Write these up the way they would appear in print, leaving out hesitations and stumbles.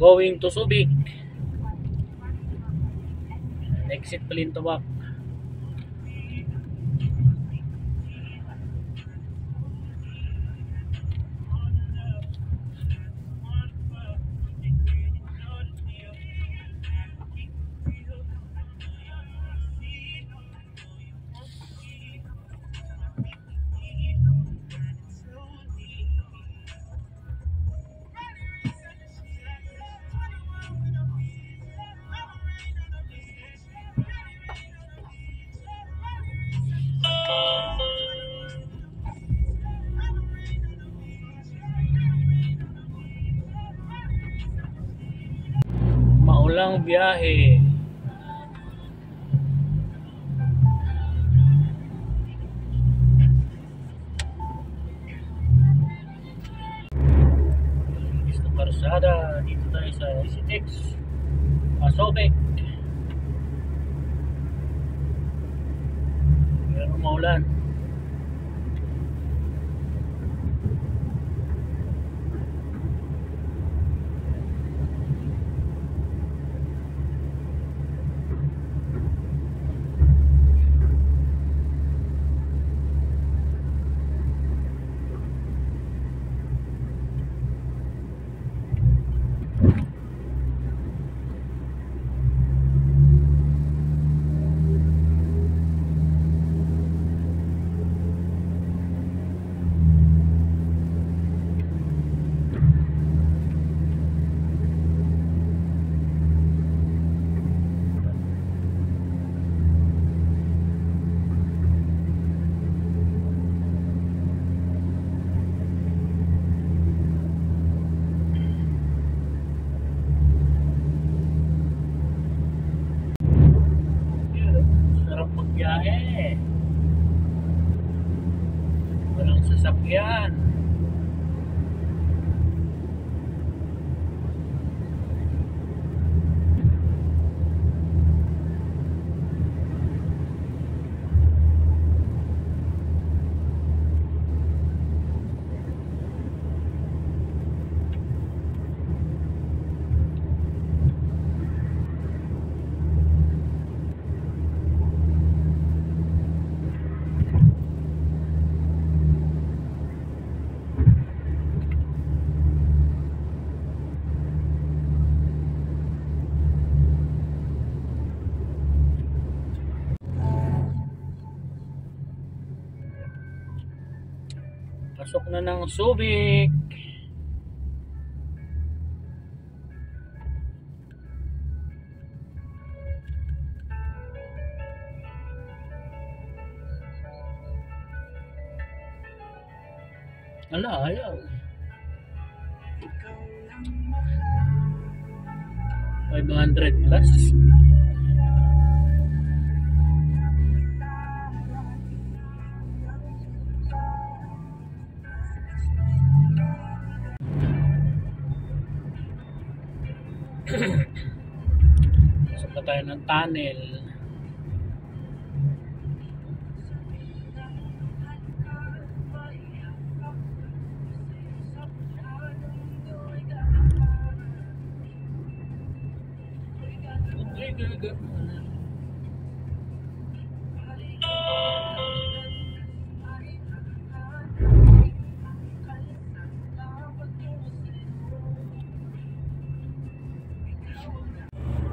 going to Subic. Exit Balintawak. Maulang biyahe. Sa karsada, dito tayo sa Citex Subic. Pero maulan. Sarap magbiyahe. Walang sasakyan. Pasok na ng Subic. Ala, ayaw. 500 plus. Pasok na tayo ng tunnel.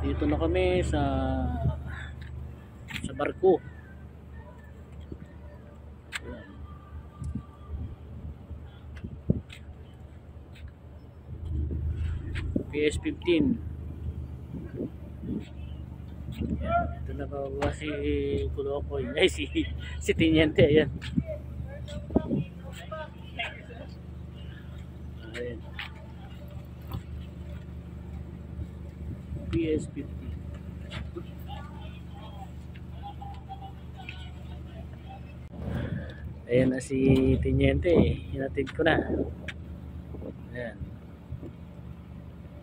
Dito na kami sa barko. PS-15. Ito na ba si Kulokoy? Ay, si Tiniente. Ayan. Ayan. PS-15. Ayan na si Tiniente. Hinatid ko na. Ayan.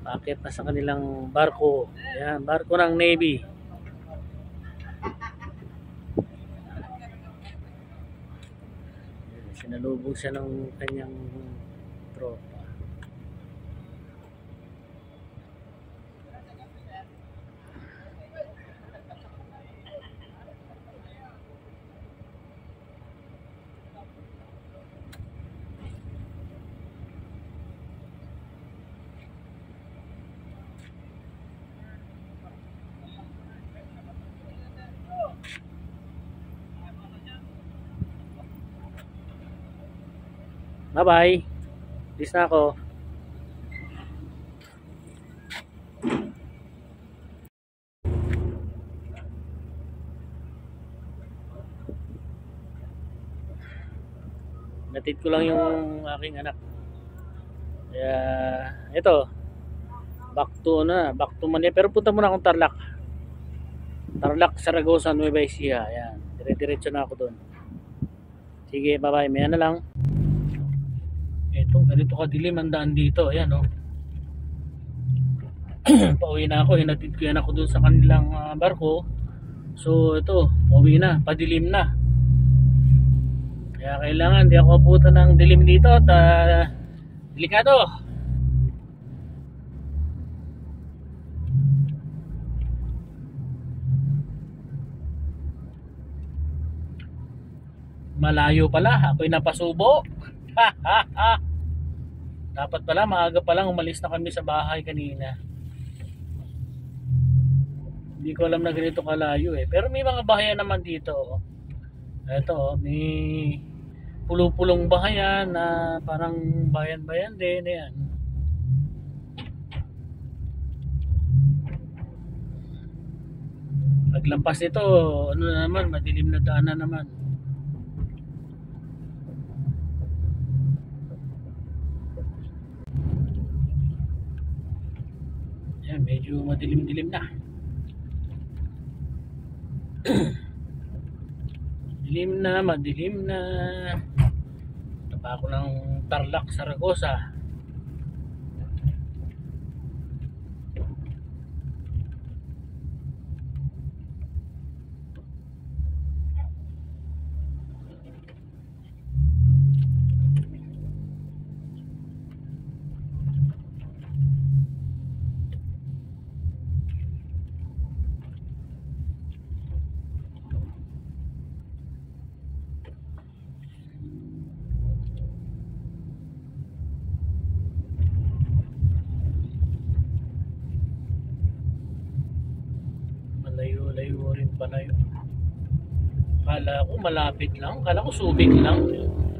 Paakit na sa kanilang barko. Ayan, barko ng Navy. Ayan, sinalubog siya ng kanyang tropa. Bye-bye. Peace na ako. Natid ko lang yung aking anak. Kaya, ito. Back to Manila. Pero punta muna akong Tarlac. Tarlac, Saragosa, Nueva Ecija. Ayan. Dire-diretso na ako doon. Sige, bye-bye. Maya na lang. Ito, ganito kadilim ang daan dito. Ayan, oh. Pauwi na ako. Hinatid ko yan ako doon sa kanilang barko. So, ito. Pauwi na. Padilim na. Kaya kailangan di ako abutan ng dilim dito. At delikado. Malayo pala, ako'y napasubo. Dapat pala, maaga pa lang umalis na kami sa bahay kanina. Hindi ko alam na ganito kalayo eh. Pero may mga bahayan naman dito. Ito, may pulo-pulong bahayan na parang bayan-bayan din. Ayan. Paglampas nito, ano na naman, madilim na daan na naman. Ayan, medyo madilim-dilim na. Madilim na. Tapa ako ng Tarlac, Saragosa. Malayo rin pala yun. Kala ko malapit lang. Kala ko Subic lang.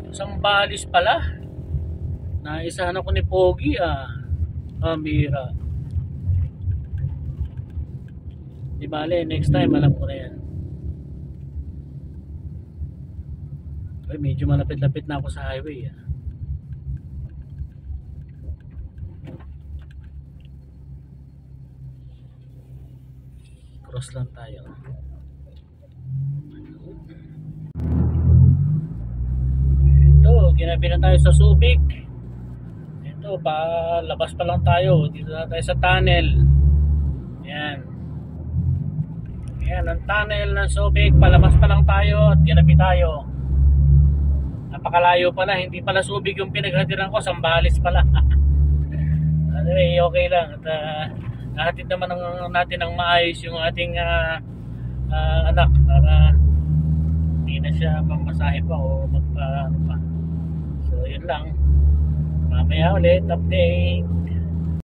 Sambales pala. Naisahan ako ni Pogi Mira. Di bale, next time alam ko na yan. Ay, medyo malapit-lapit na ako sa highway Cross lang tayo. Ito, ginabi na tayo sa Subic. Ito, labas pa lang tayo. Dito na tayo sa tunnel. Yan. Yan, ang tunnel ng Subic. Palabas pa lang tayo at ginabi tayo. Napakalayo pala. Hindi pala Subic yung pinaghatiran ko. Sambales pala. Anyway, okay lang. At nahatid naman natin ng maayos yung ating anak para hindi na siya pamasahe pa o magpa ano pa. So yun lang, mamaya ulit update.